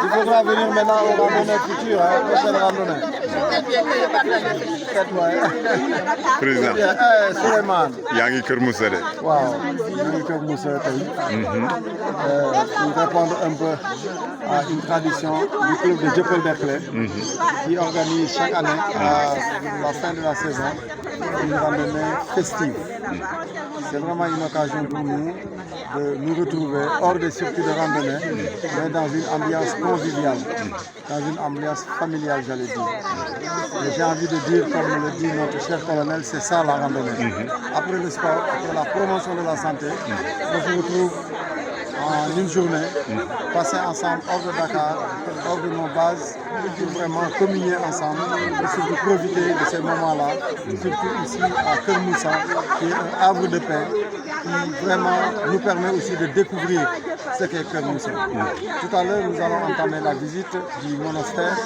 Il faudra venir maintenant aux randonnées futures, hein, prochaine randonnée. Président Souleymane. yaa ngi Kër Moussa de. Waaw ñu ngi Kër Moussa tey. Pour répondre un peu à une tradition du club de Dieuppeul-Derklé qui organise chaque année à la fin de la saison une randonnée festive. C'est vraiment une occasion pour nous de nous retrouver hors des circuits de randonnée, mais dans une ambiance conviviale, dans une ambiance familiale, j'allais dire. Et j'ai envie de dire, comme le dit notre cher colonel, c'est ça la randonnée. Après le sport, après la promotion de la santé, on se retrouve en une journée, passer ensemble hors de Dakar, hors de nos bases, pour vraiment communier ensemble et surtout profiter de ces moments-là, surtout ici à Kër Moussa, qui est un havre de paix, qui vraiment nous permet aussi de découvrir ce qu'est Kër Moussa. Tout à l'heure, nous allons entamer la visite du monastère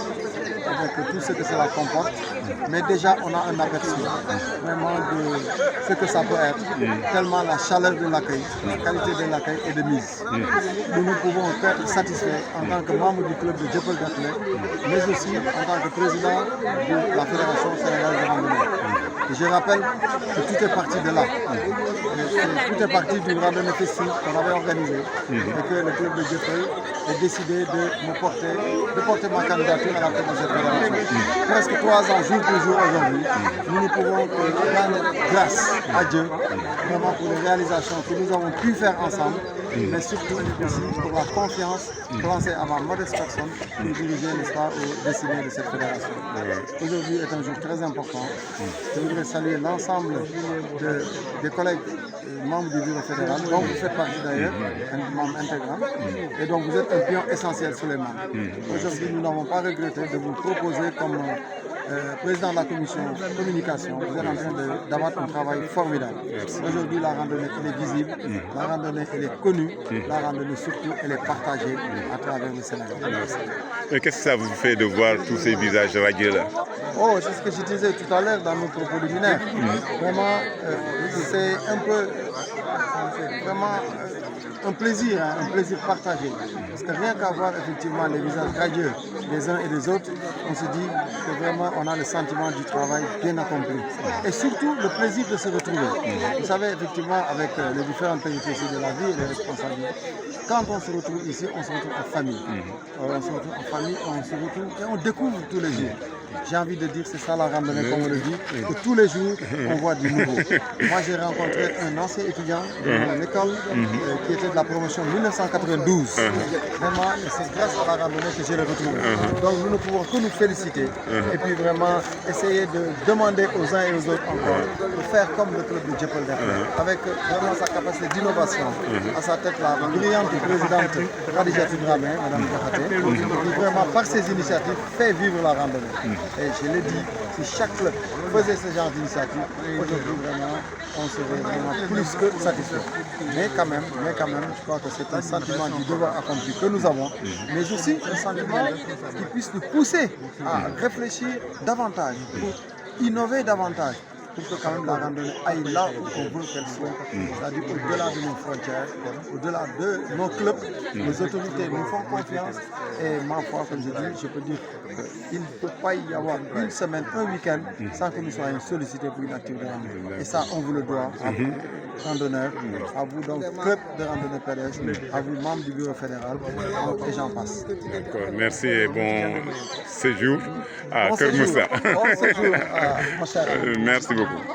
avec tout ce que cela comporte, mais déjà on a un aperçu vraiment de ce que ça peut être, tellement la chaleur de l'accueil, la qualité de l'accueil est de mise. Nous ne pouvons qu'être satisfaits en tant que membre du club de Dieuppeul-Derklé, mais aussi en tant que président de la Fédération sénégalaise de randonnée. Et je rappelle que tout est parti de là. Tout est parti d'une randonnée festive qu'on avait organisée et que le club de Dieuppeul a décidé de porter ma candidature à la tête de cette fédération. Presque 3 ans, jour pour jour aujourd'hui, nous ne pouvons que rendre grâce à Dieu vraiment pour les réalisations que nous avons pu faire ensemble, mais surtout aussi pour la confiance placée à ma modeste personne pour diriger, n'est-ce pas, aux destinées de cette fédération. Aujourd'hui est un jour très important. Je voudrais saluer l'ensemble des collègues membres du bureau fédéral, dont vous faites partie d'ailleurs, un membre intégrant, et donc vous êtes un pion essentiel sur les membres. Aujourd'hui, nous n'avons pas regretté de vous proposer comme président de la commission communication, vous êtes en train d'avoir un travail formidable. Aujourd'hui, la randonnée, elle est visible, la randonnée, elle est connue, la randonnée surtout, elle est partagée à travers le Sénégal. Mais qu'est-ce que ça vous fait de voir tous ces visages radieux là? Oh, c'est ce que je disais tout à l'heure dans nos propos liminaires. Vraiment, c'est un peu vraiment un plaisir partagé. Parce que rien qu'à voir effectivement les visages radieux des uns et des autres, on se dit que vraiment on a le sentiment du travail bien accompli. Et surtout le plaisir de se retrouver. Vous savez, effectivement, avec les différentes péripéties de la vie et les responsabilités, quand on se retrouve ici, on se retrouve en famille. On se retrouve en famille, on se retrouve et on découvre tous les jours. J'ai envie de dire, c'est ça la randonnée, comme on le dit, que tous les jours, on voit du nouveau. Moi, j'ai rencontré un ancien étudiant de mon école qui était de la promotion 1992. Vraiment, c'est grâce à la randonnée que je l'ai retrouvé. Donc, nous ne pouvons que nous féliciter et puis vraiment essayer de demander aux uns et aux autres encore de faire comme le club de Dieuppeul-Derklé, avec vraiment sa capacité d'innovation. À sa tête, la brillante présidente Khadijatou Dramé, Madame Diakhaté, qui vraiment, par ses initiatives, fait vivre la randonnée. Et je l'ai dit, si chaque club faisait ce genre d'initiative, aujourd'hui vraiment, on serait vraiment plus que satisfait. Mais quand même, je crois que c'est un sentiment du devoir accompli que nous avons, mais aussi un sentiment qui puisse nous pousser à réfléchir davantage, pour innover davantage, pour que quand même la randonnée aille là où on veut qu'elle soit, c'est-à-dire au-delà de nos frontières, au-delà de nos clubs. Les autorités nous font confiance et ma foi, comme je dis, je peux dire qu'il ne peut pas y avoir une semaine, un week-end sans que nous soyons sollicités pour une activité de randonnée. Et ça, on vous le doit, à vous, randonneurs, à vous donc club de randonnée pédestre, à vous membres du bureau fédéral, et j'en passe. D'accord, merci et bon séjour à Bon Kër séjour, Moussa. bon séjour, mon cher. Merci beaucoup.